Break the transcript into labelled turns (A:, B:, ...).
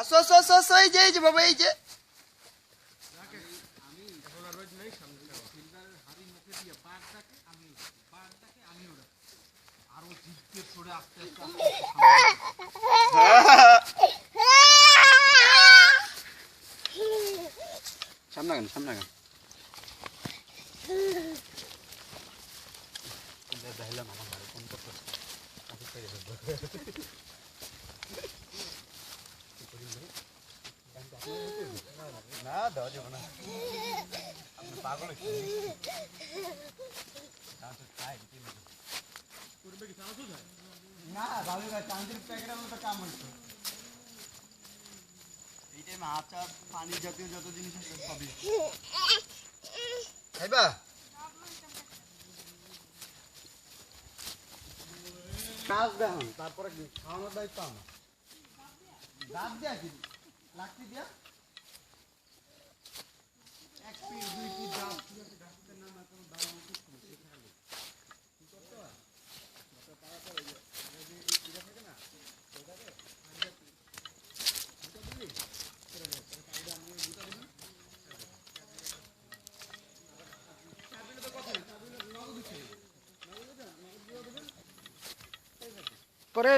A: আসো আসো আসো আসো, এই যে বাবা, এই যে সামনে কেন সামনে কেন দেখলাম আমার ঘরে ফোন করতে না দেওয়া যাবে না, আপনি পাগল না ভালো চাঁদের প্যাকেটের মতো কাম হচ্ছে। এই টাইমে আচার পানি জাতীয় যত জিনিস আছে সবই খাইবা। কাজ দেখুন তারপরে খাওয়ানোর দায়িত্ব আমার। দাঁত দেয়া কি লাকড়ি দিয়া এক পিস দুই পিস দাঁত ডাক্তারের নাম এখন দাম পরে